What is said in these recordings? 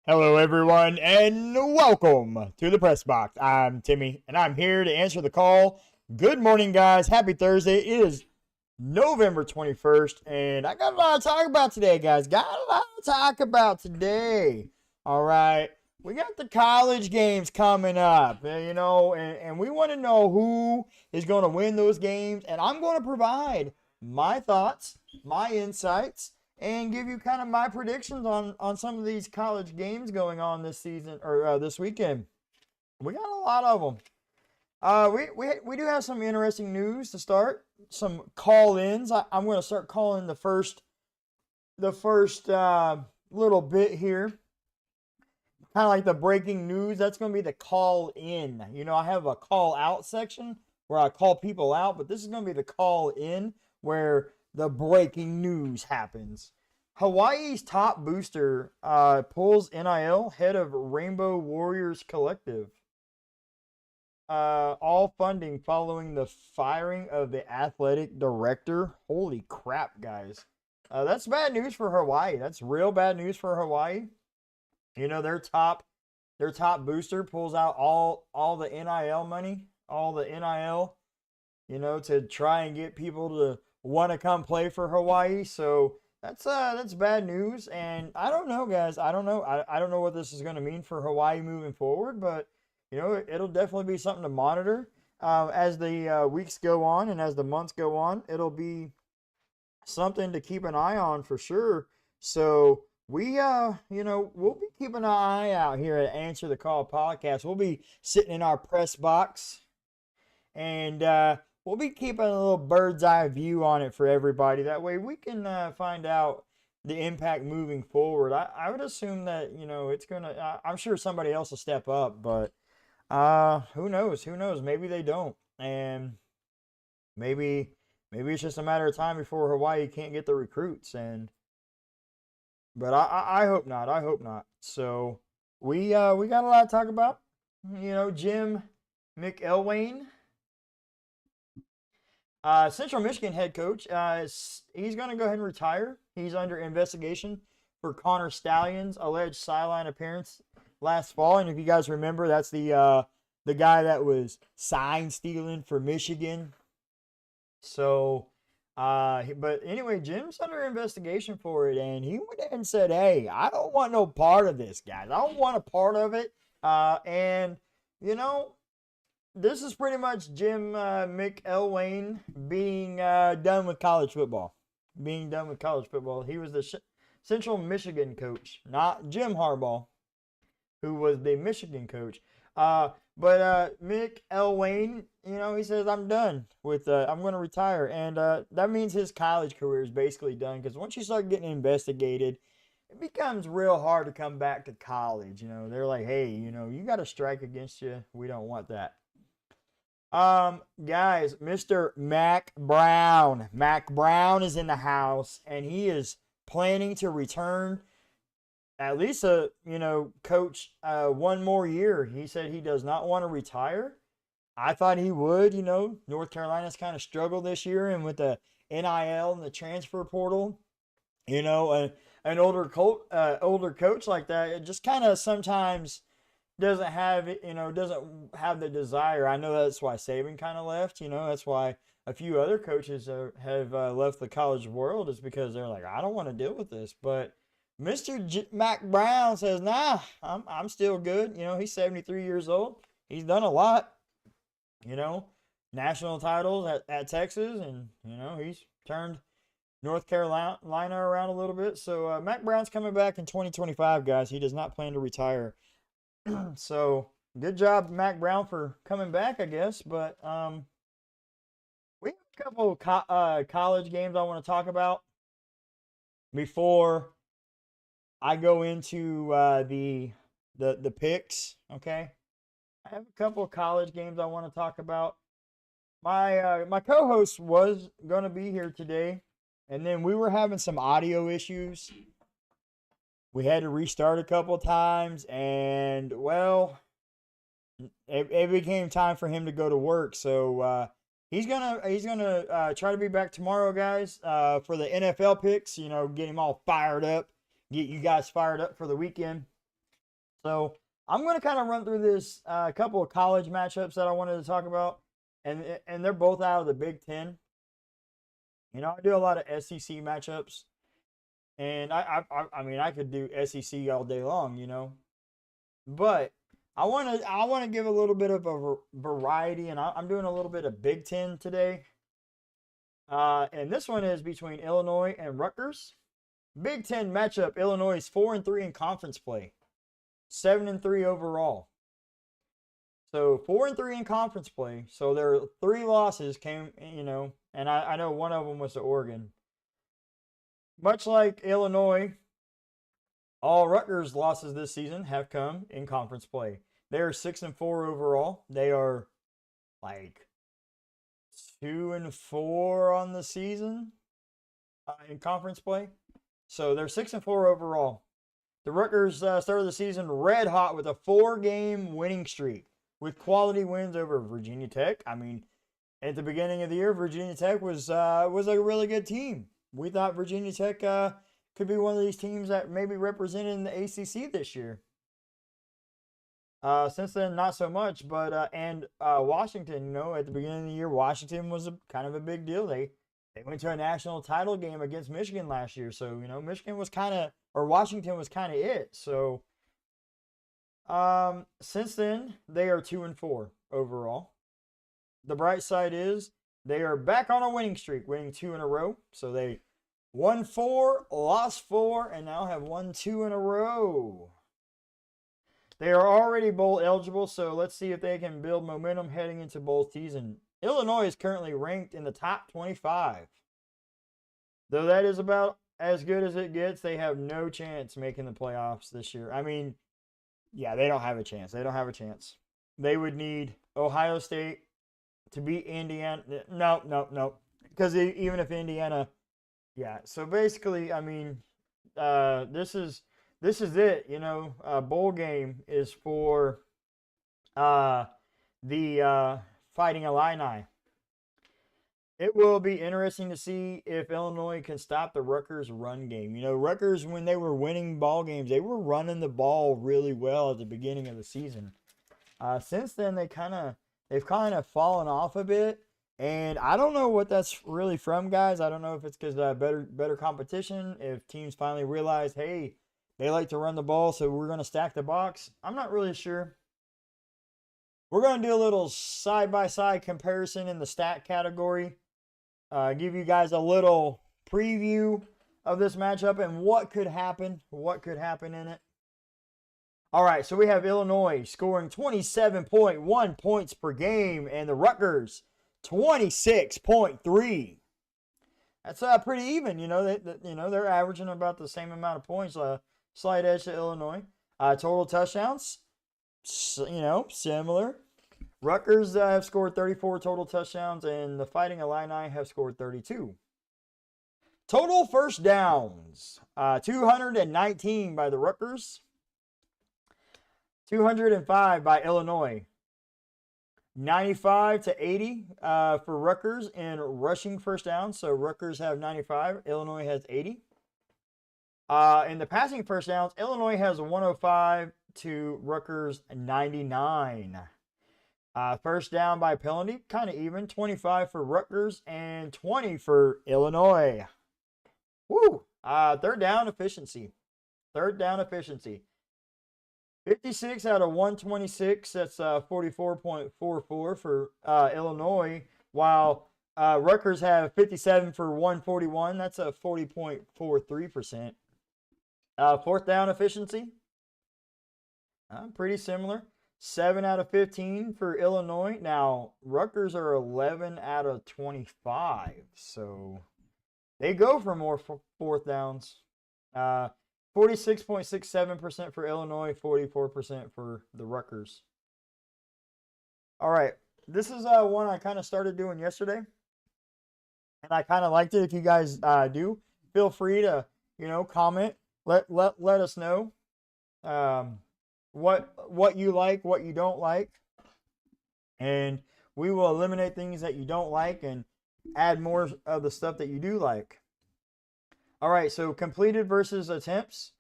Hello, everyone, and welcome to the Press Box. I'm Timmy, and I'm here to answer the call. Good morning, guys. Happy Thursday. It is November 21st, and I got a lot to talk about today, guys. Got a lot to talk about today. All right. We got the college games coming up, and we want to know who is going to win those games, and I'm going to provide my thoughts, my insights, and give you kind of my predictions on some of these college games going on this season or this weekend. We got a lot of them. We do have some interesting news to start. Some call-ins. I'm going to start calling the first little bit here. Kind of like the breaking news. That's going to be the call-in. I have a call-out section where I call people out, but this is going to be the call-in where the breaking news happens. Hawaii's top booster pulls NIL, head of Rainbow Warriors Collective. All funding following the firing of the athletic director. Holy crap, guys. That's bad news for Hawaii. That's real bad news for Hawaii. Their top booster pulls out all the NIL money, all the NIL, to try and get people to want to come play for Hawaii. So that's bad news, and I don't know, guys. I don't know. I don't know what this is going to mean for Hawaii moving forward, but it'll definitely be something to monitor as the weeks go on and as the months go on. It'll be something to keep an eye on for sure. So we'll be keeping an eye out here at Answer the Call podcast. We'll be sitting in our press box, and we'll be keeping a little bird's eye view on it for everybody. That way we can find out the impact moving forward. I would assume that, it's going to, I'm sure somebody else will step up, but who knows? Who knows? Maybe they don't. And maybe it's just a matter of time before Hawaii can't get the recruits. But I hope not. I hope not. So we got a lot to talk about. Jim McElwain, Central Michigan head coach, he's going to go ahead and retire. He's under investigation for Connor Stallion's alleged sideline appearance last fall. And if you guys remember, that's the guy that was sign stealing for Michigan. So, but anyway, Jim's under investigation for it, and he went ahead and said, "Hey, I don't want no part of this, guys. I don't want a part of it." And this is pretty much Jim McElwain being done with college football. Being done with college football. He was the Central Michigan coach, not Jim Harbaugh, who was the Michigan coach. But McElwain, he says, "I'm done with, I'm going to retire." And that means his college career is basically done, because once you start getting investigated, it becomes real hard to come back to college. They're like, "Hey, you got a strike against you. We don't want that." Guys, Mr. Mack Brown. Mack Brown is in the house, and he is planning to return at least coach one more year. He said he does not want to retire. I thought he would. North Carolina's kind of struggled this year, and with the NIL and the transfer portal, an older coach like that, it just kind of sometimes doesn't have the desire. I know that's why Saban kind of left. That's why a few other coaches have left the college world, is because they're like, "I don't want to deal with this." But Mr. Mack Brown says, "Nah, I'm still good." He's 73 years old. He's done a lot. National titles at Texas, and he's turned North Carolina around a little bit. So Mack Brown's coming back in 2025, guys. He does not plan to retire. So good job, Mack Brown, for coming back, I guess. But we have a couple of college games I want to talk about before I go into the picks. Okay, I have a couple of college games I want to talk about. My co-host was gonna be here today, and then we were having some audio issues. We had to restart a couple of times, and well, it became time for him to go to work. So he's gonna try to be back tomorrow, guys, for the NFL picks. Get him all fired up get you guys fired up for the weekend. So I'm going to kind of run through this couple of college matchups that I wanted to talk about, and they're both out of the Big Ten. You know, I do a lot of SEC matchups, and I mean, I could do SEC all day long, you know, but I want to give a little bit of a variety, and I'm doing a little bit of Big Ten today. And this one is between Illinois and Rutgers. Big Ten matchup: Illinois is 4-3 in conference play, 7-3 overall. So 4-3 in conference play. So their 3 losses came, you know, and I know one of them was to Oregon. Much like Illinois, all Rutgers losses this season have come in conference play. They are 6-4 overall. They are like 2-4 on the season in conference play. So they're 6-4 overall. The Rutgers started the season red hot with a 4-game winning streak with quality wins over Virginia Tech. I mean, at the beginning of the year, Virginia Tech was a really good team. We thought Virginia Tech could be one of these teams that maybe represented in the ACC this year. Since then, not so much. But Washington, you know, at the beginning of the year, Washington was kind of a big deal. They went to a national title game against Michigan last year. So, you know, Washington was kind of it. So, since then, they are 2-4 overall. The bright side is they are back on a winning streak, winning 2 in a row. So they won 4, lost 4, and now have won 2 in a row. They are already bowl eligible, so let's see if they can build momentum heading into bowl season. Illinois is currently ranked in the top 25. Though that is about as good as it gets, they have no chance making the playoffs this year. I mean, yeah, they don't have a chance. They don't have a chance. They would need Ohio State to beat Indiana. No. Because even if Indiana, yeah. So basically, I mean, this is it. You know, bowl game is for the Fighting Illini. It will be interesting to see if Illinois can stop the Rutgers run game. You know, Rutgers, when they were winning ball games, they were running the ball really well at the beginning of the season. Since then, they've kind of fallen off a bit, and I don't know what that's really from, guys. I don't know if it's because better competition, if teams finally realize, hey, they like to run the ball, so we're going to stack the box. I'm not really sure. We're going to do a little side-by-side comparison in the stat category. Give you guys a little preview of this matchup and what could happen in it. All right, so we have Illinois scoring 27.1 points per game, and the Rutgers 26.3. That's pretty even. You know, they're averaging about the same amount of points. Slight edge to Illinois. Total touchdowns, you know, similar. Rutgers have scored 34 total touchdowns, and the Fighting Illini have scored 32. Total first downs, 219 by the Rutgers, 205 by Illinois. 95 to 80 for Rutgers in rushing first downs. So Rutgers have 95, Illinois has 80. In the passing first downs, Illinois has 105 to Rutgers 99. First down by penalty, kind of even. 25 for Rutgers and 20 for Illinois. Woo! Third down efficiency. 56 out of 126. That's 44.44 for Illinois. While Rutgers have 57 for 141. That's a 40.43%. Fourth down efficiency. Pretty similar. 7 out of 15 for Illinois. Now, Rutgers are 11 out of 25. So they go for more fourth downs. 46.67% for Illinois, 44% for the Rutgers. All right. This is one I kind of started doing yesterday. And I kind of liked it. If you guys do, feel free to, you know, comment. Let us know what you like, what you don't like. And we will eliminate things that you don't like and add more of the stuff that you do like. All right, so completed versus attempts.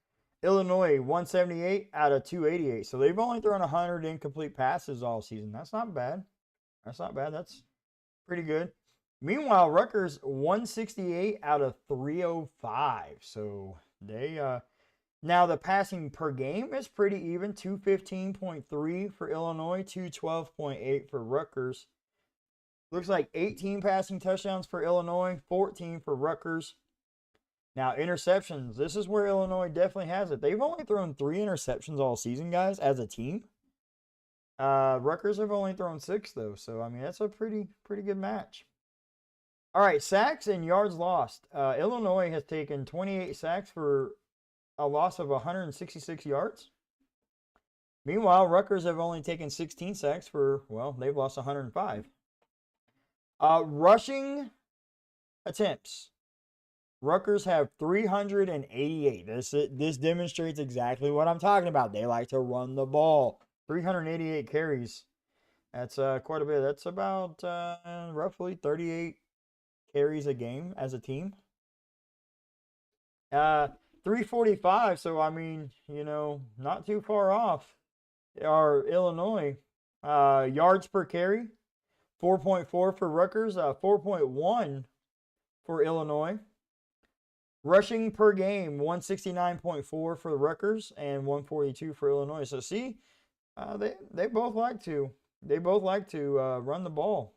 Illinois 178 out of 288. So they've only thrown 100 incomplete passes all season. That's not bad. That's not bad. That's pretty good. Meanwhile, Rutgers 168 out of 305. So they now the passing per game is pretty even. 215.3 for Illinois, 212.8 for Rutgers. Looks like 18 passing touchdowns for Illinois, 14 for Rutgers. Now, interceptions. This is where Illinois definitely has it. They've only thrown 3 interceptions all season, guys, as a team. Rutgers have only thrown 6, though. So, I mean, that's a pretty good match. All right, sacks and yards lost. Illinois has taken 28 sacks for a loss of 166 yards. Meanwhile, Rutgers have only taken 16 sacks for, well, they've lost 105. Rushing attempts. Rutgers have 388. This demonstrates exactly what I'm talking about. They like to run the ball. 388 carries. That's quite a bit. That's about roughly 38 carries a game as a team. 345. So I mean, not too far off. Are Illinois yards per carry? 4.4 for Rutgers. 4.1 for Illinois. Rushing per game, 169.4 for Rutgers and 142 for Illinois. So see, they both like to run the ball.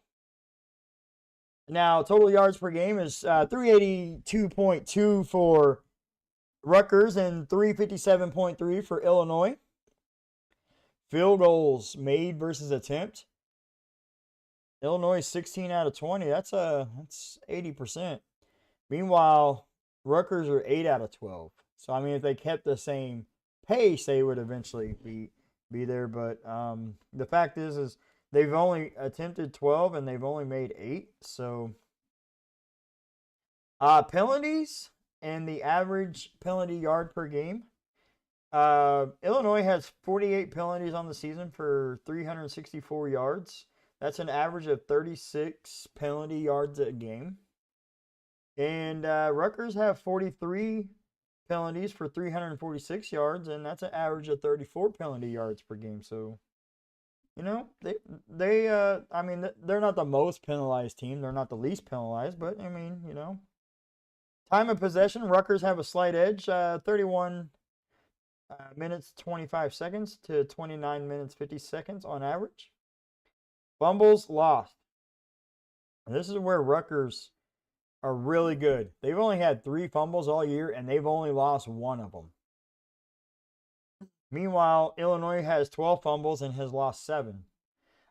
Now total yards per game is 382.2 for Rutgers and 357.3 for Illinois. Field goals made versus attempt. Illinois 16 out of 20. That's 80%. Meanwhile, Rutgers are 8 out of 12. So, I mean, if they kept the same pace, they would eventually be there. But the fact is they've only attempted 12 and they've only made 8. So, penalties and the average penalty yard per game. Illinois has 48 penalties on the season for 364 yards. That's an average of 36 penalty yards a game. And Rutgers have 43 penalties for 346 yards, and that's an average of 34 penalty yards per game. So, I mean, they're not the most penalized team. They're not the least penalized, but, I mean, time of possession, Rutgers have a slight edge, 31 minutes, 25 seconds to 29 minutes, 50 seconds on average. Fumbles lost. This is where Rutgers are really good. They've only had 3 fumbles all year, and they've only lost 1 of them. Meanwhile, Illinois has 12 fumbles and has lost 7.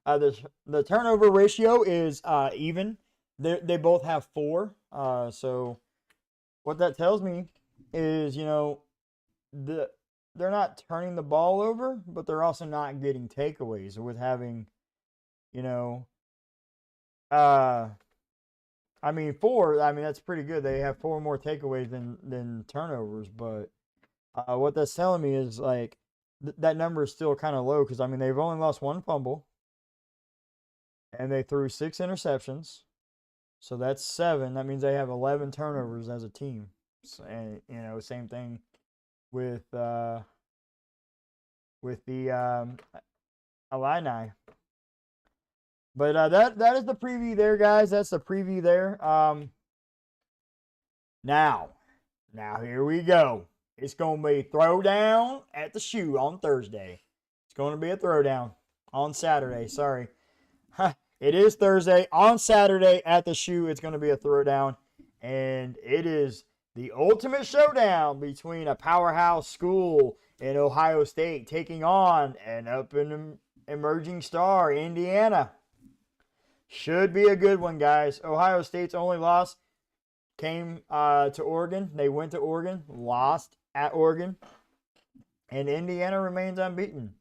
The turnover ratio is even. They both have 4. So what that tells me is, they're not turning the ball over, but they're also not getting takeaways with having, 4, that's pretty good. They have 4 more takeaways than turnovers. But what that's telling me is, like, that number is still kind of low because, they've only lost 1 fumble. And they threw 6 interceptions. So that's 7. That means they have 11 turnovers as a team. So, and, same thing with the Illini. But that is the preview there, guys. That's the preview there. Now here we go. It's going to be throwdown at the shoe on Thursday. It's going to be a throwdown on Saturday. Sorry. It is Thursday. On Saturday at the shoe, it's going to be a throwdown. And it is the ultimate showdown between a powerhouse school in Ohio State taking on an up-and-emerging star, Indiana. Should be a good one, guys. Ohio State's only loss came to Oregon. They went to Oregon, lost at Oregon, and Indiana remains unbeaten.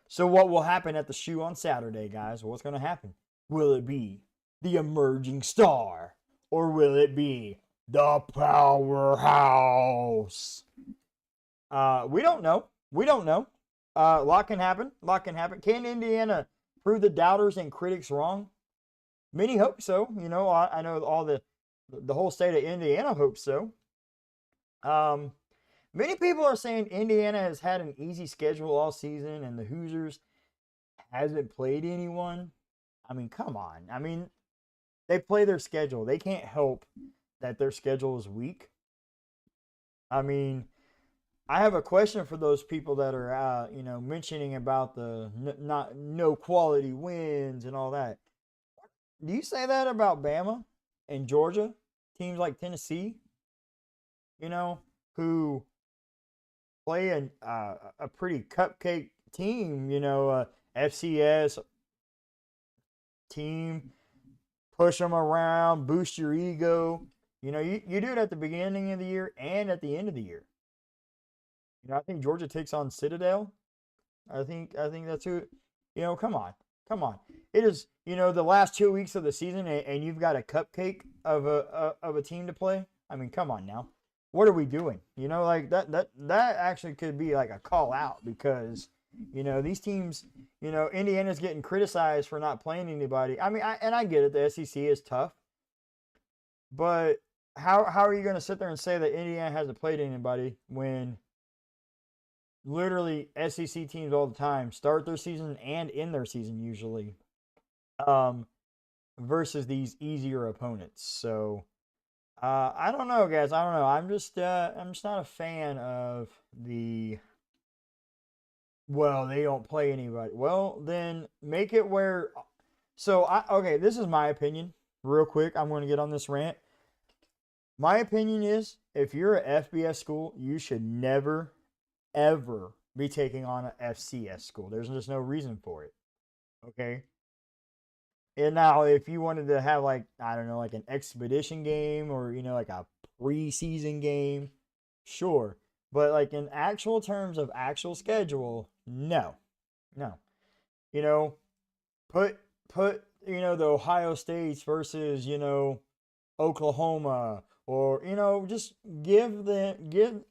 So what will happen at the shoe on Saturday, guys? What's going to happen? Will it be the emerging star, or will it be the powerhouse? We don't know. A lot can happen. Can Indiana prove the doubters and critics wrong? Many hope so. I know all the whole state of Indiana hopes so. Many people are saying Indiana has had an easy schedule all season and the Hoosiers hasn't played anyone. I mean, come on. I mean, they play their schedule. They can't help that their schedule is weak. I mean, I have a question for those people that are, mentioning about the not no quality wins and all that. Do you say that about Bama and Georgia, teams like Tennessee, you know, who play a pretty cupcake team, FCS team, push them around, boost your ego. You do it at the beginning of the year and at the end of the year. I think Georgia takes on Citadel. I think that's who. Come on, come on. It is the last 2 weeks of the season, and you've got a cupcake of a team to play. I mean, come on now. What are we doing? Like that actually could be like a call out because these teams. Indiana's getting criticized for not playing anybody. I mean, I get it. The SEC is tough, but how are you going to sit there and say that Indiana hasn't played anybody when literally SEC teams all the time start their season and end their season usually, versus these easier opponents? So I don't know, guys. I don't know. I'm just not a fan of the. Well, they don't play anybody. Well, then make it where. So okay, this is my opinion. Real quick, I'm going to get on this rant. My opinion is, if you're an FBS school, you should never, ever be taking on an FCS school. There's just no reason for it. Okay. And now, if you wanted to have like like an expedition game or like a preseason game, sure. But like in actual terms of actual schedule, no, no. You know, put the Ohio States versus Oklahoma, or just give the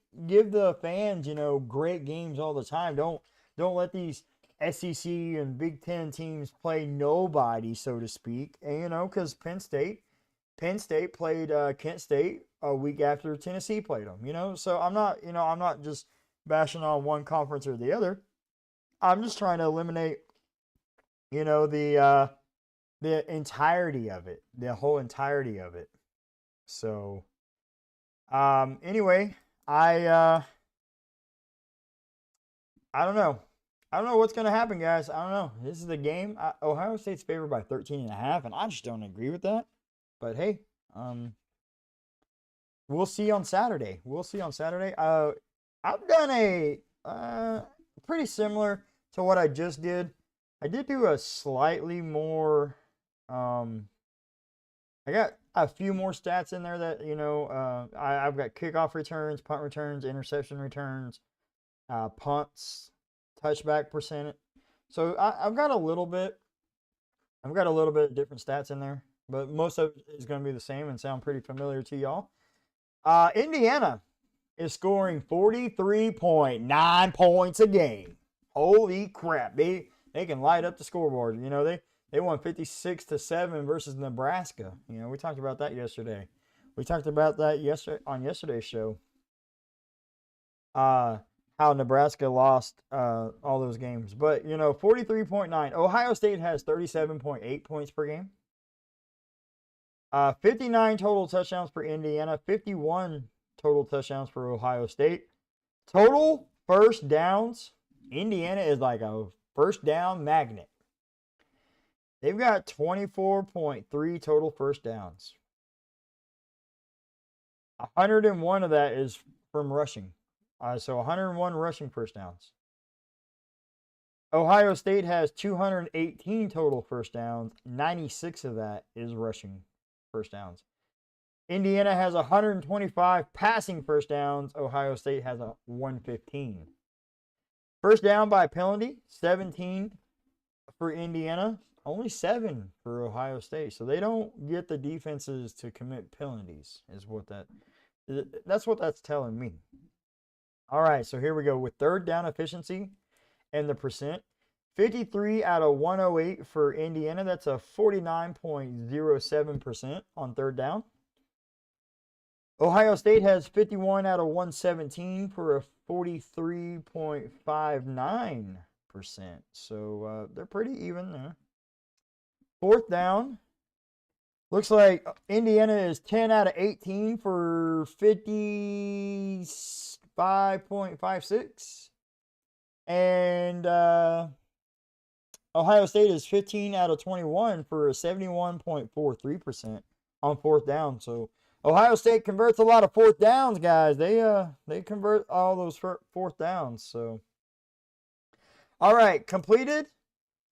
fans great games all the time. Don't let these SEC and Big Ten teams play nobody, so to speak. And because Penn State played Kent State a week after Tennessee played them. So I'm not just bashing on one conference or the other. I'm just trying to eliminate the entirety of it, the whole entirety of it. So anyway, I don't know. I don't know what's going to happen, guys. I don't know. This is the game. Ohio State's favored by 13.5, and I just don't agree with that. But hey, we'll see on Saturday. I've done a pretty similar to what I just did. I did do a slightly more. I got a few more stats in there that I've got kickoff returns, punt returns, interception returns, punts, touchback percentage. So I've got a little bit. I've got a little bit of different stats in there, but most of it is going to be the same and sound pretty familiar to y'all. Indiana is scoring 43.9 points a game. Holy crap. They can light up the scoreboard. They won 56-7 versus Nebraska. We talked about that yesterday. We talked about that on yesterday's show. How Nebraska lost all those games. But, 43.9. Ohio State has 37.8 points per game. 59 total touchdowns for Indiana. 51 total touchdowns for Ohio State. Total first downs. Indiana is like a first down magnet. They've got 24.3 total first downs. 101 of that is from rushing. So 101 rushing first downs. Ohio State has 218 total first downs. 96 of that is rushing first downs. Indiana has 125 passing first downs. Ohio State has 115. First down by penalty, 17 for Indiana. Only 7 for Ohio State. So they don't get the defenses to commit penalties, that's what that's telling me. All right, so here we go with third down efficiency and the percent. 53 out of 108 for Indiana. That's a 49.07% on third down. Ohio State has 51 out of 117 for a 43.59%. So they're pretty even there. Fourth down. Looks like Indiana is 10 out of 18 for 55.56. And Ohio State is 15 out of 21 for a 71.43% on fourth down. So Ohio State converts a lot of fourth downs, guys. They convert all those fourth downs. So all right, completed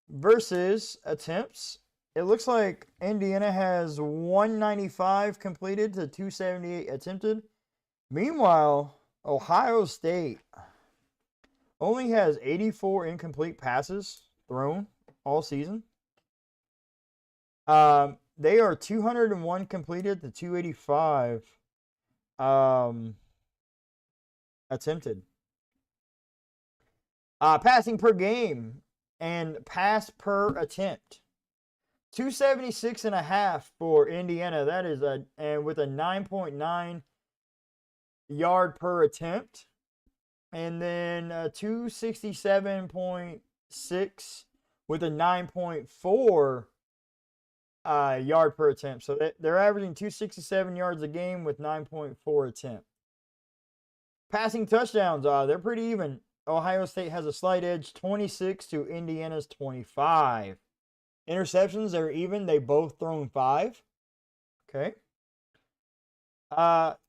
versus attempts. It looks like Indiana has 195 completed to 278 attempted. Meanwhile, Ohio State only has 84 incomplete passes thrown all season. They are 201 completed to 285 attempted. Passing per game and pass per attempt. 276.5 for Indiana. That is and with a 9.9 yard per attempt. And then 267.6 with a 9.4 yard per attempt. So they're averaging 267 yards a game with 9.4 attempt. Passing touchdowns, they're pretty even. Ohio State has a slight edge, 26 to Indiana's 25. Interceptions, they're even. They both thrown 5. Okay.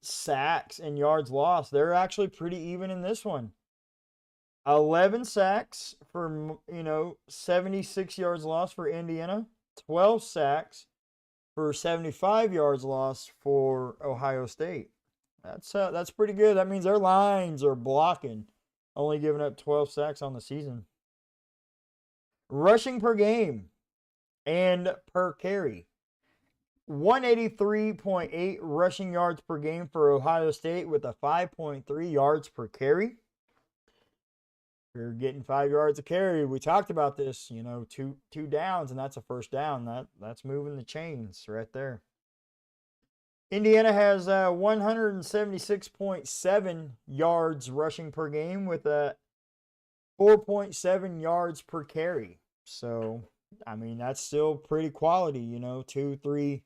Sacks and yards lost, they're actually pretty even in this one. 11 sacks for 76 yards lost for Indiana. 12 sacks for 75 yards lost for Ohio State. That's pretty good. That means their lines are blocking, only giving up 12 sacks on the season. Rushing per game and per carry. 183.8 rushing yards per game for Ohio State with a 5.3 yards per carry. You're getting 5 yards a carry. We talked about this, two downs, and that's a first down. That's moving the chains right there. Indiana has 176.7 yards rushing per game with a 4.7 yards per carry. So, that's still pretty quality, 2, 3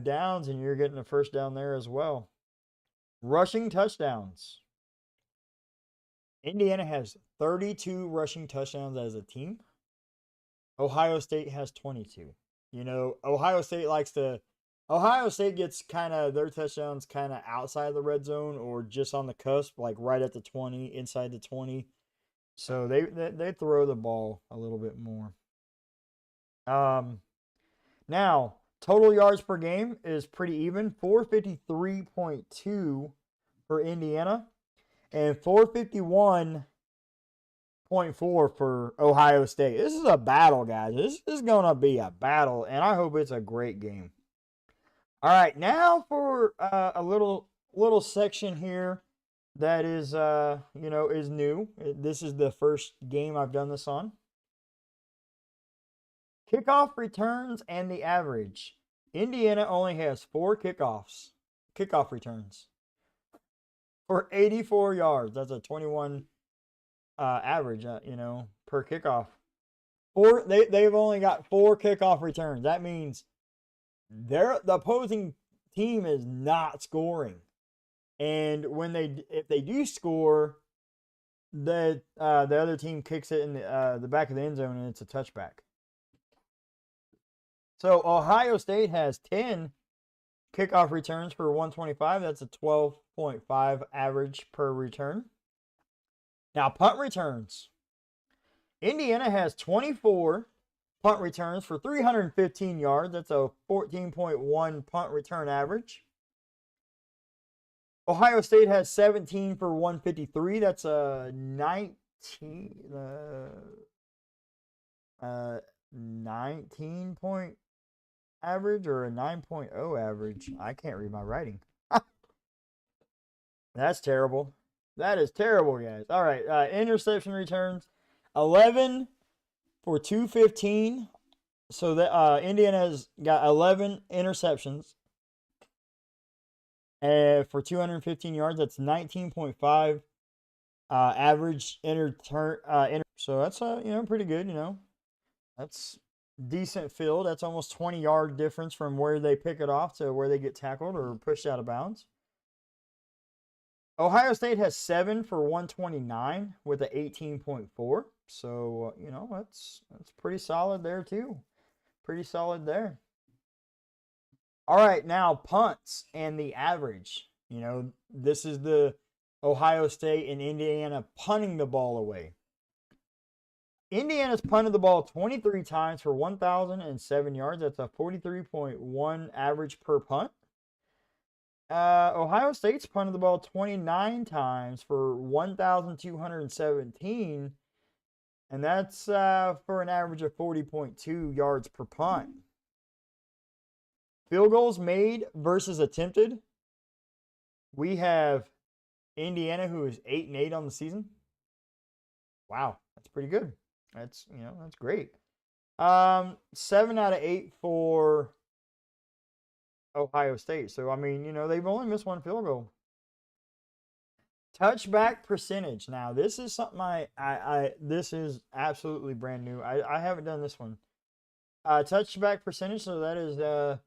downs, and you're getting a first down there as well. Rushing touchdowns. Indiana has 32 rushing touchdowns as a team. Ohio State has 22. Ohio State gets kind of their touchdowns kind of outside the red zone or just on the cusp, like right at the 20, inside the 20. So they throw the ball a little bit more. Now, total yards per game is pretty even. 453.2 for Indiana and 451.4 for Ohio State. This is a battle, guys. This is going to be a battle, and I hope it's a great game. All right, now for a little section here that is is new. This is the first game I've done this on. Kickoff returns and the average. Indiana only has 4 kickoff returns for 84 yards. That's a 21 average, per kickoff. They've only got 4 kickoff returns. That means the opposing team is not scoring. And if they do score, the other team kicks it in the back of the end zone and it's a touchback. So Ohio State has 10 kickoff returns for 125. That's a 12.5 average per return. Now, punt returns. Indiana has 24 punt returns for 315 yards. That's a 14.1 punt return average. Ohio State has 17 for 153. That's a 19 point average or a 9.0 average. I can't read my writing. That's terrible. That is terrible, guys. All right, interception returns. 11 for 215. So that Indiana has got 11 interceptions. for 215 yards. That's 19.5 average so that's pretty good. That's decent field. That's almost 20-yard difference from where they pick it off to where they get tackled or pushed out of bounds. Ohio State has 7 for 129 with an 18.4. So, that's pretty solid there too. Pretty solid there. All right, now punts and the average. This is the Ohio State and Indiana punting the ball away. Indiana's punted the ball 23 times for 1,007 yards. That's a 43.1 average per punt. Ohio State's punted the ball 29 times for 1,217, and that's for an average of 40.2 yards per punt. Field goals made versus attempted. We have Indiana, who is 8-8 on the season. Wow, that's pretty good. That's great. 7 out of 8 for Ohio State. So, they've only missed one field goal. Touchback percentage. Now, this is something this is absolutely brand new. I haven't done this one. Touchback percentage, so that is, the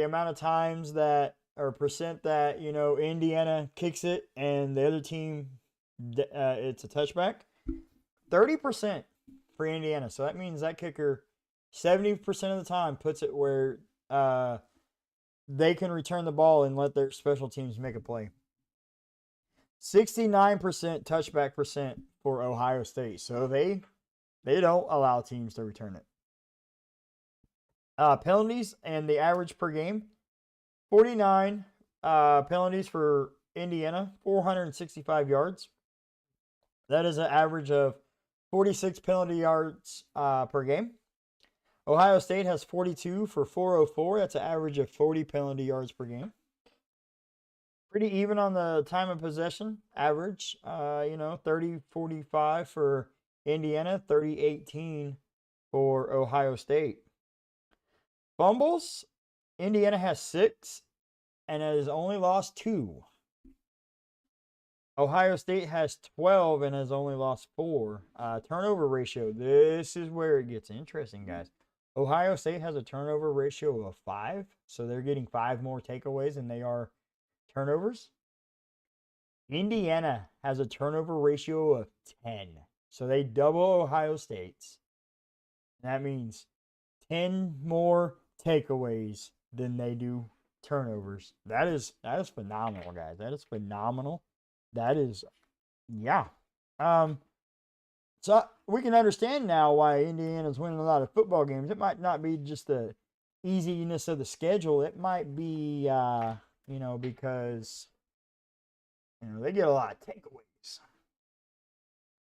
amount of times that, or percent that, Indiana kicks it and the other team, it's a touchback. 30% for Indiana. So that means that kicker 70% of the time puts it where they can return the ball and let their special teams make a play. 69% touchback percent for Ohio State. So they don't allow teams to return it. Penalties and the average per game. 49 penalties for Indiana, 465 yards. That is an average of 46 penalty yards per game. Ohio State has 42 for 404. That's an average of 40 penalty yards per game. Pretty even on the time of possession average. 30-45 for Indiana, 30-18 for Ohio State. Fumbles, Indiana has 6 and has only lost 2. Ohio State has 12 and has only lost 4. Turnover ratio. This is where it gets interesting, guys. Ohio State has a turnover ratio of 5, so they're getting 5 more takeaways than they are turnovers. Indiana has a turnover ratio of 10, so they double Ohio State's. That means 10 more takeaways than they do turnovers. That is phenomenal, guys. That is phenomenal. That is, yeah. So we can understand now why Indiana's winning a lot of football games. It might not be just the easiness of the schedule. It might be, because, they get a lot of takeaways.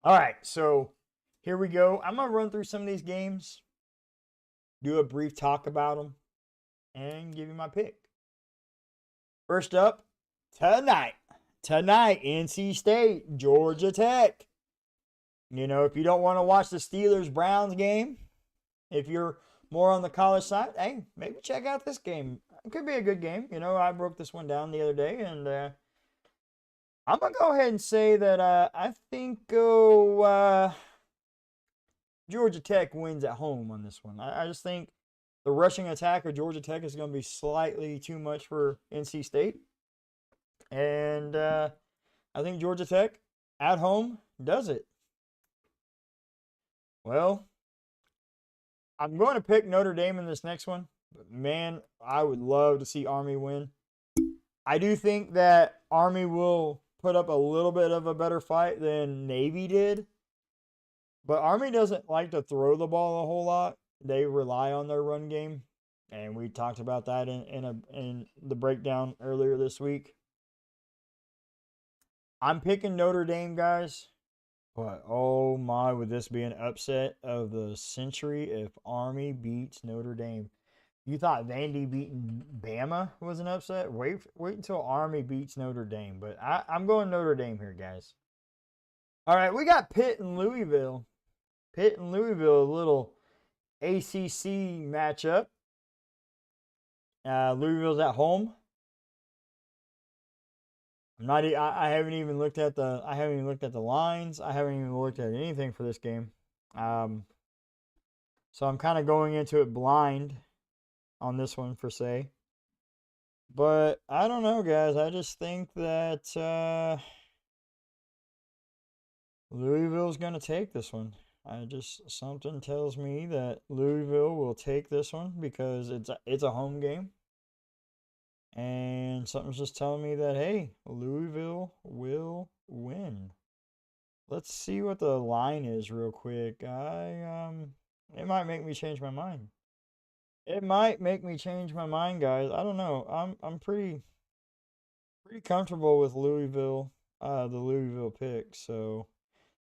All right, so here we go. I'm going to run through some of these games, do a brief talk about them, and give you my pick. First up, tonight, NC State, Georgia Tech. If you don't want to watch the Steelers-Browns game, if you're more on the college side, hey, maybe check out this game. It could be a good game. I broke this one down the other day, and I'm going to go ahead and say that I think Georgia Tech wins at home on this one. I just think the rushing attack of Georgia Tech is going to be slightly too much for NC State. And I think Georgia Tech at home does it. Well, I'm going to pick Notre Dame in this next one. But man, I would love to see Army win. I do think that Army will put up a little bit of a better fight than Navy did. But Army doesn't like to throw the ball a whole lot. They rely on their run game. And we talked about that in the breakdown earlier this week. I'm picking Notre Dame, guys. But, oh my, would this be an upset of the century if Army beats Notre Dame? You thought Vandy beating Bama was an upset? Wait until Army beats Notre Dame. But I'm going Notre Dame here, guys. All right, we got Pitt and Louisville. A little ACC matchup. Louisville's at home. I'm not. I haven't even looked at the. I haven't even looked at the lines. I haven't even looked at anything for this game. So I'm kind of going into it blind on this one for say. But I don't know, guys. I just think that Louisville's going to take this one. Something tells me that Louisville will take this one because it's a home game. And something's just telling me that hey, Louisville will win. Let's see what the line is real quick. It might make me change my mind. It might make me change my mind, guys. I don't know. I'm pretty comfortable with Louisville, the Louisville pick. So,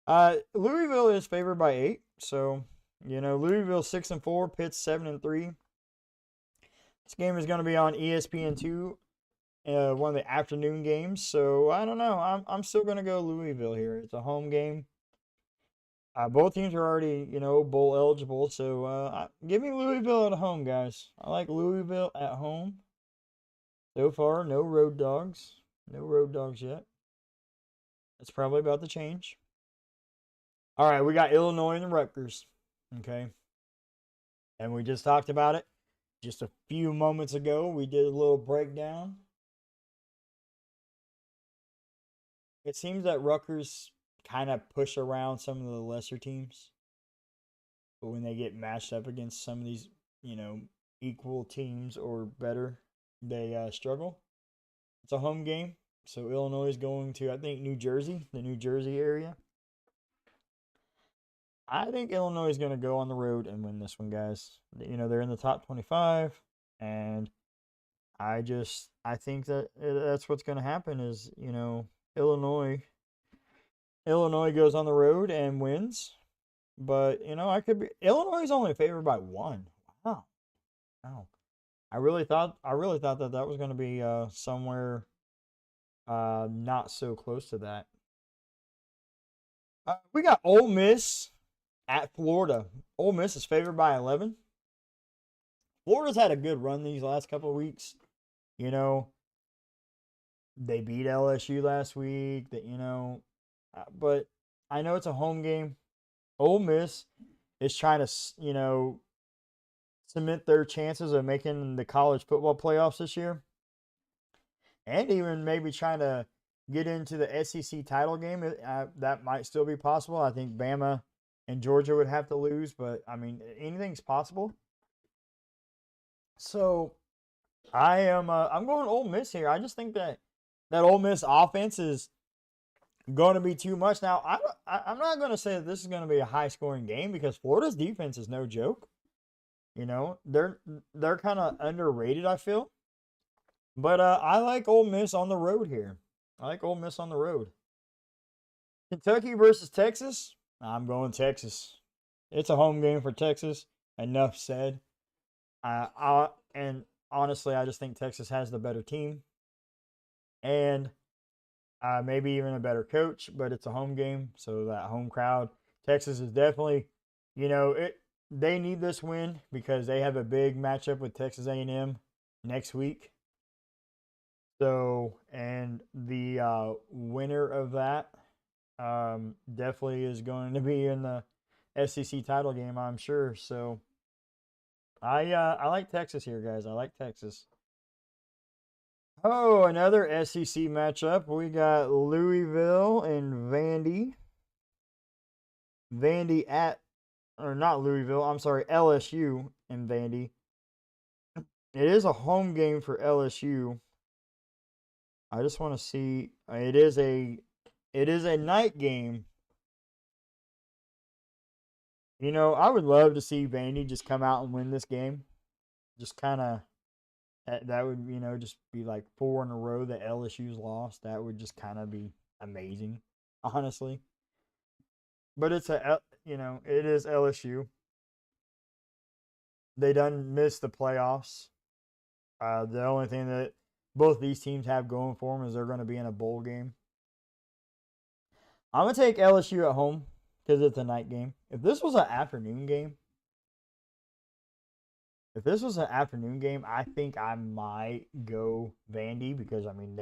Louisville is favored by 8. So, Louisville 6-4, Pitt's 7-3. This game is going to be on ESPN2, one of the afternoon games. So I don't know. I'm still going to go Louisville here. It's a home game. Both teams are already, bowl eligible. So give me Louisville at home, guys. I like Louisville at home. So far, no road dogs. No road dogs yet. That's probably about to change. All right, we got Illinois and the Rutgers. Okay. And we just talked about it just a few moments ago. We did a little breakdown. It seems that Rutgers kind of push around some of the lesser teams. But when they get matched up against some of these, equal teams or better, they struggle. It's a home game. So Illinois is going to, I think, New Jersey, the New Jersey area. I think Illinois is going to go on the road and win this one, guys. They're in the top 25, and I think that that's what's going to happen is, Illinois goes on the road and wins. But, Illinois is only favored by 1. Wow. Wow. I really thought that was going to be somewhere not so close to that. We got Ole Miss at Florida. Ole Miss is favored by 11. Florida's had a good run these last couple of weeks. They beat LSU last week. But I know it's a home game. Ole Miss is trying to, cement their chances of making the college football playoffs this year, and even maybe trying to get into the SEC title game. That might still be possible. I think Bama and Georgia would have to lose, but I mean anything's possible. So I'm going Ole Miss here. I just think that Ole Miss offense is going to be too much. Now I'm not going to say that this is going to be a high scoring game because Florida's defense is no joke. They're kind of underrated, I feel. But I like Ole Miss on the road here. I like Ole Miss on the road. Kentucky versus Texas. I'm going Texas. It's a home game for Texas. Enough said. And honestly, I just think Texas has the better team, and maybe even a better coach. But it's a home game, so that home crowd. Texas is definitely, they need this win because they have a big matchup with Texas A&M next week. So, and the winner of that definitely is going to be in the SEC title game, I'm sure. So, I like Texas here, guys. I like Texas. Oh, another SEC matchup. We got Louisville and Vandy. Vandy or not Louisville, I'm sorry, LSU and Vandy. It is a home game for LSU. I just want to see. It is a night game. I would love to see Vandy just come out and win this game. Just kind of that would just be like 4 in a row that LSU's lost. That would just kind of be amazing, honestly. But it is LSU. They done missed the playoffs. The only thing that both these teams have going for them is they're going to be in a bowl game. I'm going to take LSU at home because it's a night game. If this was an afternoon game, I think I might go Vandy because, I mean,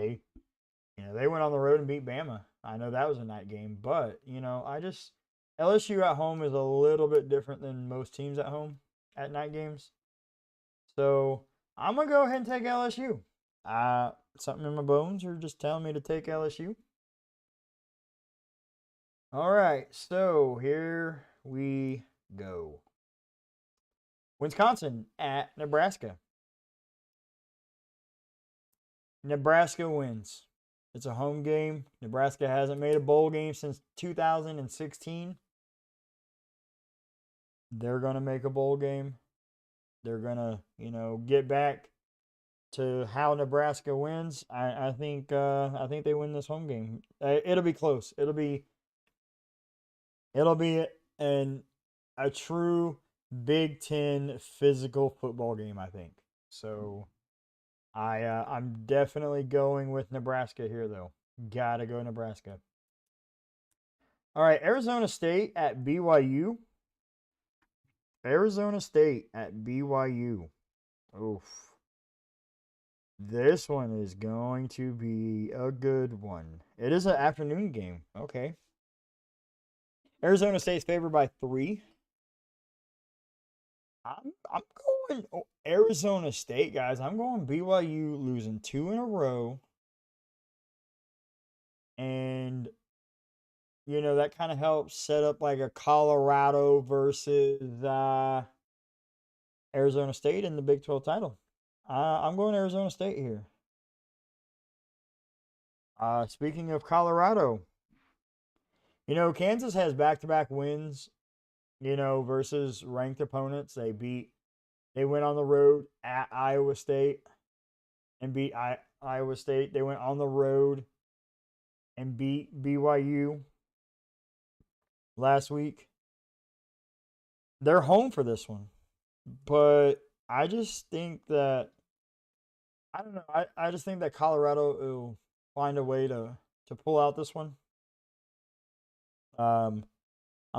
They went on the road and beat Bama. I know that was a night game, but LSU at home is a little bit different than most teams at home at night games. So I'm gonna go ahead and take LSU. Something in my bones are just telling me to take LSU. All right, so here we go. Wisconsin at Nebraska. Nebraska wins. It's a home game. Nebraska hasn't made a bowl game since 2016. They're going to make a bowl game. They're going to, get back to how Nebraska wins. I think they win this home game. It'll be close. It'll be a true Big Ten physical football game, I think. So I'm definitely going with Nebraska here, though. Gotta go Nebraska. All right, Arizona State at BYU. Arizona State at BYU. Oof. This one is going to be a good one. It is an afternoon game. Okay. Arizona State's favored by 3. I'm going Arizona State, guys. I'm going BYU losing 2 in a row. And that kind of helps set up like a Colorado versus Arizona State in the Big 12 title. I'm going Arizona State here. Speaking of Colorado, Kansas has back-to-back wins, versus ranked opponents. They went on the road at Iowa State and beat Iowa State. They went on the road and beat BYU last week. They're home for this one. But I just think that, I don't know, I just think that Colorado will find a way to pull out this one. I'm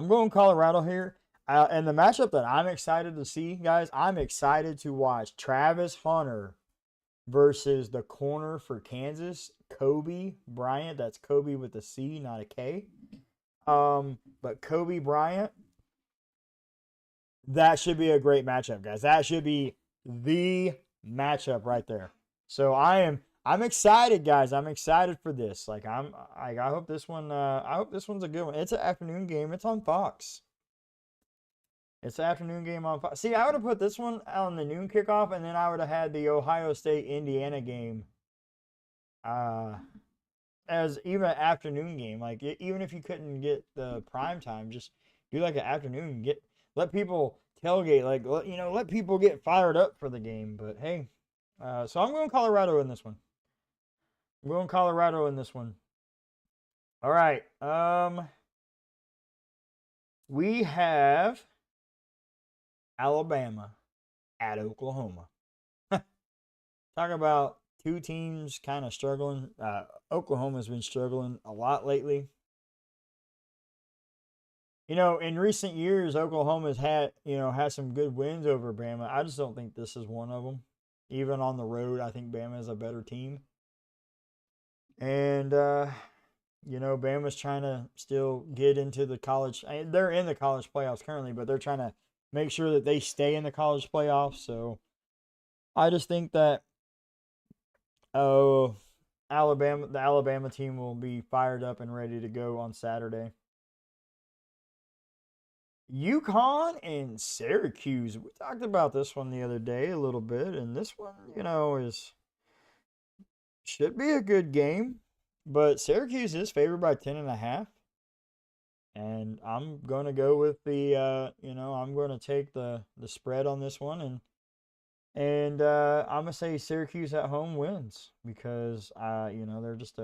going Colorado here. And the matchup that I'm excited to see, guys, I'm excited to watch Travis Hunter versus the corner for Kansas, Kobe Bryant. That's Kobe with a C, not a K. But Kobe Bryant, that should be a great matchup, guys. That should be the matchup right there. So I'm excited, guys. I'm excited for this. I hope this one's a good one. It's an afternoon game. It's on Fox. It's an afternoon game on Fox. See, I would have put this one on the noon kickoff, and then I would have had the Ohio State Indiana game as even an afternoon game. Like, even if you couldn't get the prime time, just do like an afternoon. Let people tailgate. Like, let people get fired up for the game. But hey, so I'm going Colorado in this one. I'm going Colorado in this one. All right. We have Alabama at Oklahoma. Talk about two teams kind of struggling. Oklahoma's been struggling a lot lately. In recent years, Oklahoma's had some good wins over Bama. I just don't think this is one of them. Even on the road, I think Bama is a better team. And, Bama's trying to still get into the college. They're in the college playoffs currently, but they're trying to make sure that they stay in the college playoffs. So I just think that, the Alabama team will be fired up and ready to go on Saturday. UConn and Syracuse. We talked about this one the other day a little bit, and this one, should be a good game. But Syracuse is favored by 10.5. And I'm going to go with I'm going to take the spread on this one. And I'm going to say Syracuse at home wins because, they're just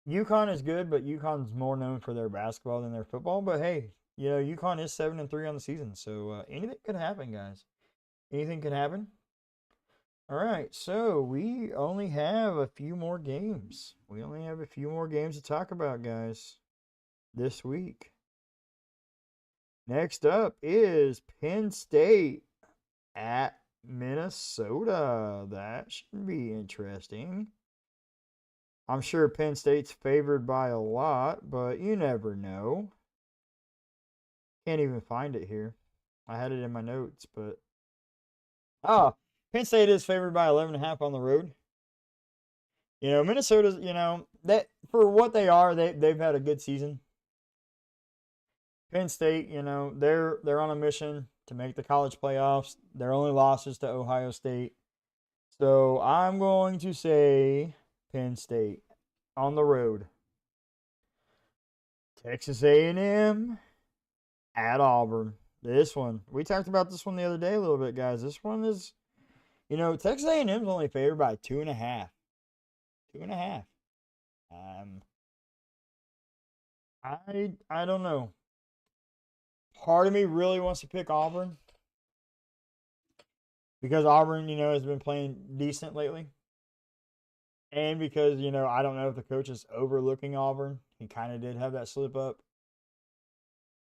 UConn is good, but UConn's more known for their basketball than their football. But hey, UConn is 7-3 on the season. So anything could happen, guys. Anything could happen. All right, so we only have a few more games. We only have a few more games to talk about, guys, this week. Next up is Penn State at Minnesota. That should be interesting. I'm sure Penn State's favored by a lot, but you never know. Can't even find it here. I had it in my notes, but oh, Penn State is favored by 11.5 on the road. Minnesota's, that for what they are, they've had a good season. Penn State, they're on a mission to make the college playoffs. Their only losses to Ohio State. So I'm going to say Penn State on the road. Texas A&M at Auburn. This one, we talked about this one the other day a little bit, guys. This one is, Texas A&M's only favored by 2.5. 2.5. I don't know. Part of me really wants to pick Auburn because Auburn, has been playing decent lately. And because, I don't know if the coach is overlooking Auburn. He kind of did have that slip up.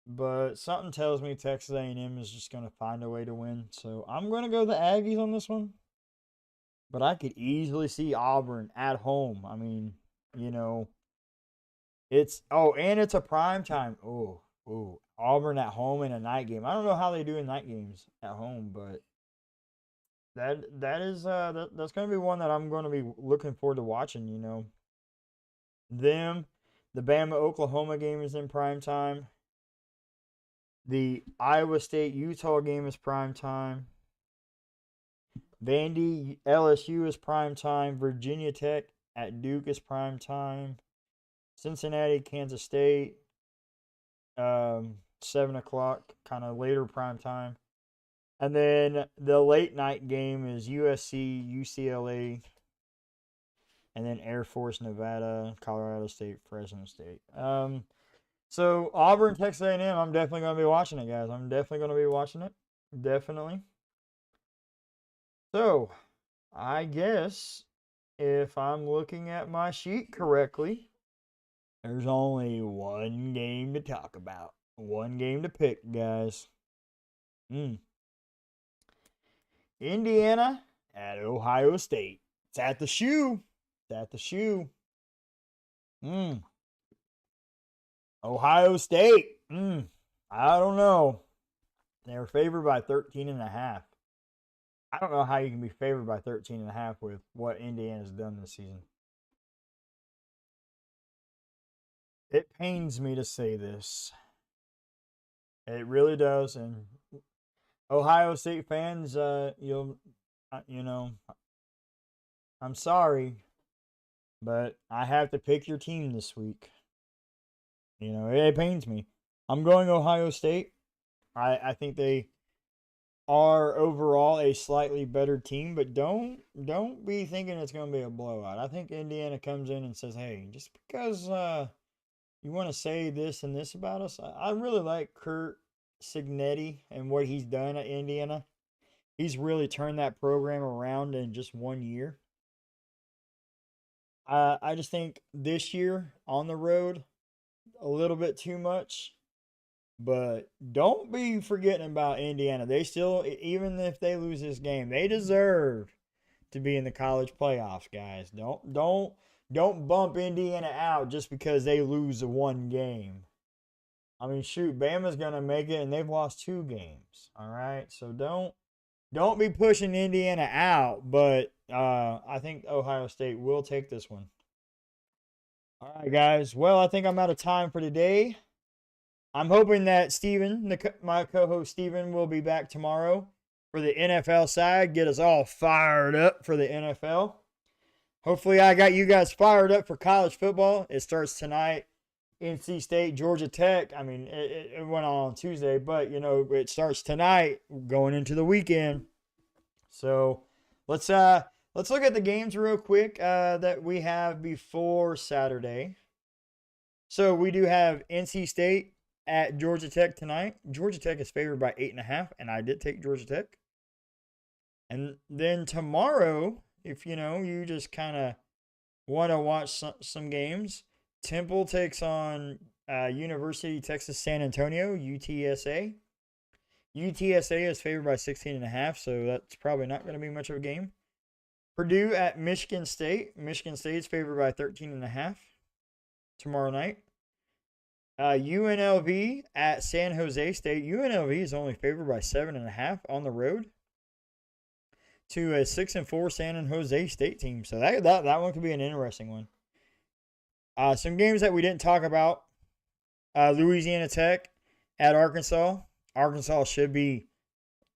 But something tells me Texas A&M is just going to find a way to win. So I'm going to go the Aggies on this one. But I could easily see Auburn at home. I mean, it's a prime time. Oh, Auburn at home in a night game. I don't know how they do in night games at home, but that's going to be one that I'm going to be looking forward to watching. The Bama Oklahoma game is in prime time. The Iowa State Utah game is prime time. Vandy LSU is prime time. Virginia Tech at Duke is prime time. Cincinnati Kansas State 7 o'clock, kind of later prime time. And then the late night game is USC UCLA, and then Air Force Nevada, Colorado State, Fresno State. So Auburn, Texas A&M, I'm definitely going to be watching it, guys. I'm definitely going to be watching it. Definitely. So, I guess if I'm looking at my sheet correctly, there's only one game to talk about. One game to pick, guys. Indiana at Ohio State. It's at the shoe. It's at the shoe. Ohio State. I don't know. They were favored by 13.5. I don't know how you can be favored by 13.5 with what Indiana's done this season. It pains me to say this. It really does. And Ohio State fans, I'm sorry, but I have to pick your team this week. It pains me. I'm going Ohio State. I think they are overall a slightly better team, but don't be thinking it's going to be a blowout. I think Indiana comes in and says, "Hey, just because you want to say this and this about us, I really like Kurt Cignetti and what he's done at Indiana. He's really turned that program around in just 1 year. I just think this year on the road, a little bit too much. But don't be forgetting about Indiana. They still, even if they lose this game, they deserve to be in the college playoffs, guys. Don't bump Indiana out just because they lose one game. I mean, shoot, Bama's gonna make it, and they've lost 2 games. All right, so don't be pushing Indiana out. But I think Ohio State will take this one. All right, guys. Well, I think I'm out of time for today. I'm hoping that Steven, my co-host Steven, will be back tomorrow for the NFL side. Get us all fired up for the NFL. Hopefully I got you guys fired up for college football. It starts tonight. NC State, Georgia Tech. I mean, it went on Tuesday, but, it starts tonight going into the weekend. So let's look at the games real quick that we have before Saturday. So we do have NC State at Georgia Tech tonight. Georgia Tech is favored by 8.5, and I did take Georgia Tech. And then tomorrow, if you just kind of want to watch some games, Temple takes on University of Texas San Antonio, UTSA. UTSA is favored by 16.5, so that's probably not going to be much of a game. Purdue at Michigan State. Michigan State's favored by 13.5 tomorrow night. UNLV at San Jose State. UNLV is only favored by 7.5 on the road to a 6-4 San Jose State team. So that one could be an interesting one. Some games that we didn't talk about. Louisiana Tech at Arkansas. Arkansas should be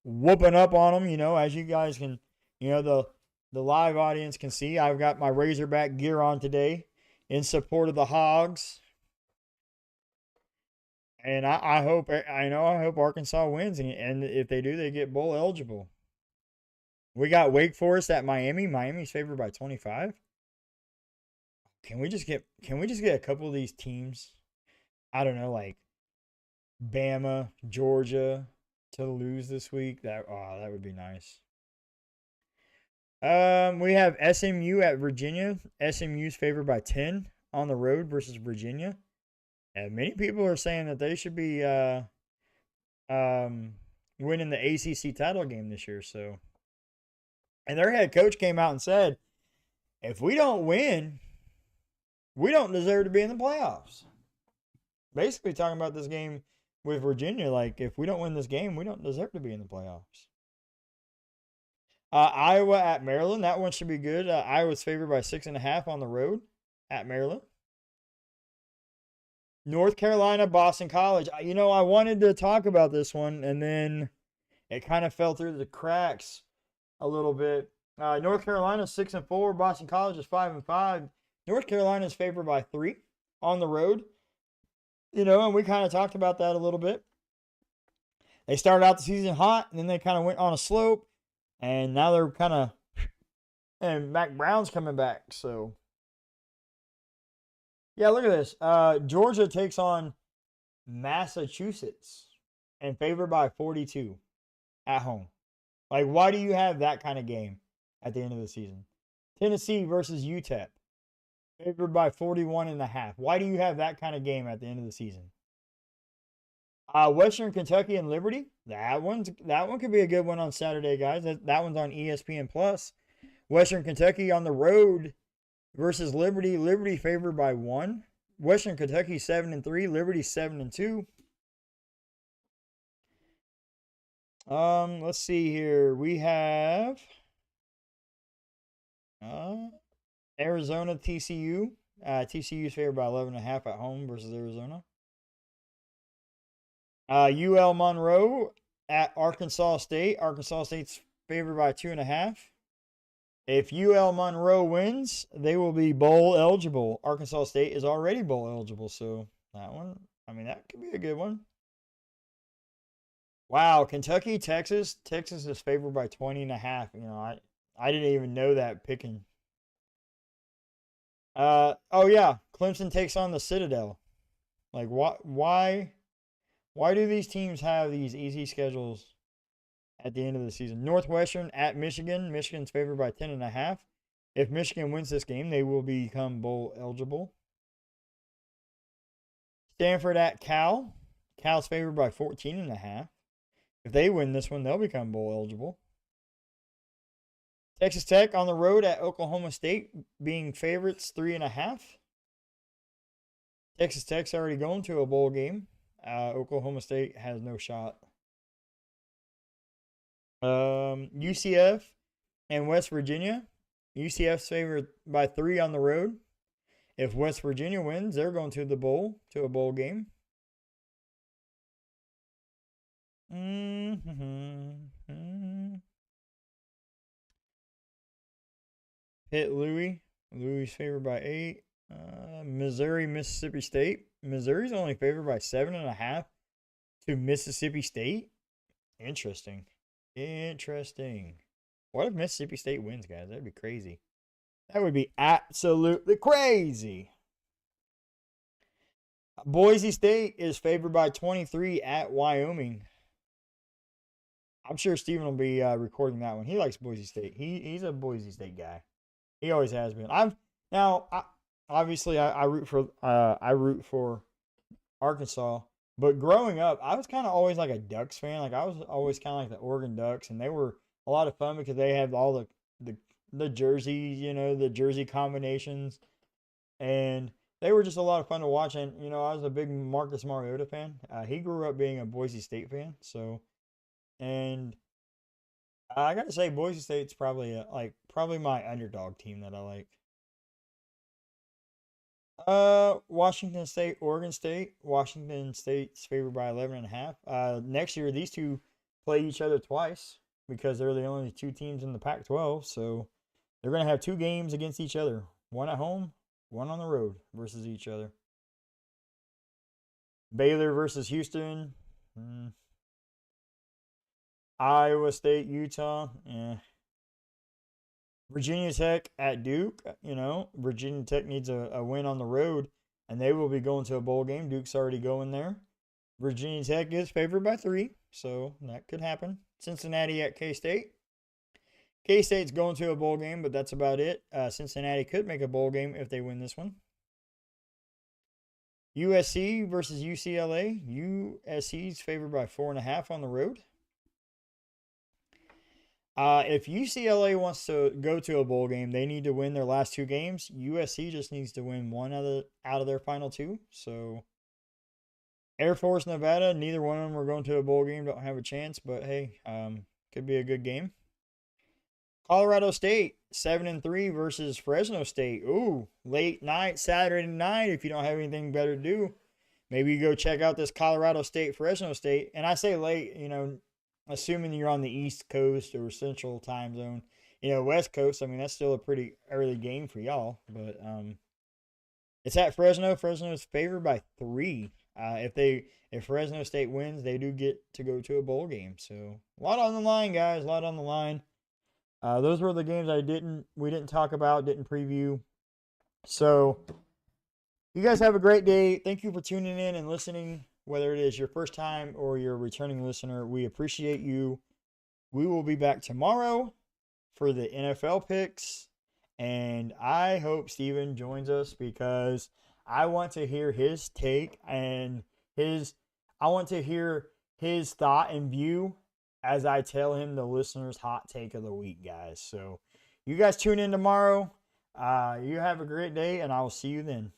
whooping up on them, as you guys can, the live audience can see. I've got my Razorback gear on today in support of the Hogs. And I hope Arkansas wins, and if they do, they get bowl eligible. We got Wake Forest at Miami. Miami's favored by 25. Can we just get a couple of these teams? I don't know, like Bama, Georgia to lose this week. That would be nice. We have SMU at Virginia. SMU's favored by 10 on the road versus Virginia. And many people are saying that they should be winning the ACC title game this year. So, and their head coach came out and said, if we don't win, we don't deserve to be in the playoffs. Basically talking about this game with Virginia, like if we don't win this game, we don't deserve to be in the playoffs. Iowa at Maryland. That one should be good. Iowa's favored by 6.5 on the road at Maryland. North Carolina, Boston College. I wanted to talk about this one, and then it kind of fell through the cracks a little bit. North Carolina 6-4. Boston College is 5-5. North Carolina is favored by 3 on the road. And we kind of talked about that a little bit. They started out the season hot, and then they kind of went on a slope, and now they're kind of, and Mac Brown's coming back, so. Yeah, look at this. Georgia takes on Massachusetts and favored by 42 at home. Like, why do you have that kind of game at the end of the season? Tennessee versus UTEP, favored by 41.5. Why do you have that kind of game at the end of the season? Western Kentucky and Liberty. That one could be a good one on Saturday, guys. That one's on ESPN Plus. Western Kentucky on the road versus Liberty. Liberty favored by 1. Western Kentucky 7-3. Liberty 7-2. Let's see here. We have Arizona TCU. TCU is favored by 11.5 at home versus Arizona. UL Monroe at Arkansas State. Arkansas State's favored by 2.5. If UL Monroe wins, they will be bowl eligible. Arkansas State is already bowl eligible, so that one, that could be a good one. Wow, Kentucky, Texas. Texas is favored by 20.5. I didn't even know that picking. Oh yeah, Clemson takes on the Citadel. Like, why do these teams have these easy schedules at the end of the season? Northwestern at Michigan. Michigan's favored by 10.5. If Michigan wins this game, they will become bowl eligible. Stanford at Cal. Cal's favored by 14.5. If they win this one, they'll become bowl eligible. Texas Tech on the road at Oklahoma State, being favorites 3.5. Texas Tech's already going to a bowl game. Oklahoma State has no shot. UCF and West Virginia. UCF's favored by 3 on the road. If West Virginia wins, they're going to a bowl game. Pitt Louis. Louis favored by 8. Missouri, Mississippi State. Missouri's only favored by 7.5 to Mississippi State. Interesting. What if Mississippi State wins, guys? That'd be crazy. That would be absolutely crazy. Boise State is favored by 23 at Wyoming. I'm sure Steven will be recording that one. He likes Boise State. He's a Boise State guy. He always has been. Obviously I root for Arkansas, but growing up, I was kind of always like a Ducks fan. Like I was always kind of like the Oregon Ducks, and they were a lot of fun because they had all the the jerseys, the jersey combinations, and they were just a lot of fun to watch. And I was a big Marcus Mariota fan. He grew up being a Boise State fan, so and I gotta say Boise State's probably probably my underdog team that I like. Washington State, Oregon State. Washington State's favored by 11.5. Next year these two play each other twice because they're the only two teams in the Pac-12. So they're gonna have two games against each other, one at home, one on the road versus each other. Baylor versus Houston. Mm. Iowa State, Utah. Virginia Tech at Duke. Virginia Tech needs a win on the road, and they will be going to a bowl game. Duke's already going there. Virginia Tech is favored by 3, so that could happen. Cincinnati at K-State. K-State's going to a bowl game, but that's about it. Cincinnati could make a bowl game if they win this one. USC versus UCLA. USC's favored by 4.5 on the road. If UCLA wants to go to a bowl game, they need to win their last 2 games. USC just needs to win one out of their final 2. So Air Force, Nevada, neither one of them are going to a bowl game. Don't have a chance, but hey, could be a good game. Colorado State 7-3 versus Fresno State. Ooh, late night Saturday night. If you don't have anything better to do, maybe you go check out this Colorado State Fresno State. And I say late, assuming you're on the East Coast or Central Time Zone, West Coast. I mean, that's still a pretty early game for y'all, but it's at Fresno. Fresno is favored by 3. If Fresno State wins, they do get to go to a bowl game. So a lot on the line, guys. A lot on the line. Those were the games we didn't talk about, didn't preview. So you guys have a great day. Thank you for tuning in and listening. Whether it is your first time or your returning listener, we appreciate you. We will be back tomorrow for the NFL picks. And I hope Steven joins us because I want to hear his take and I want to hear his thought and view as I tell him the listener's hot take of the week, guys. So you guys tune in tomorrow. You have a great day, and I will see you then.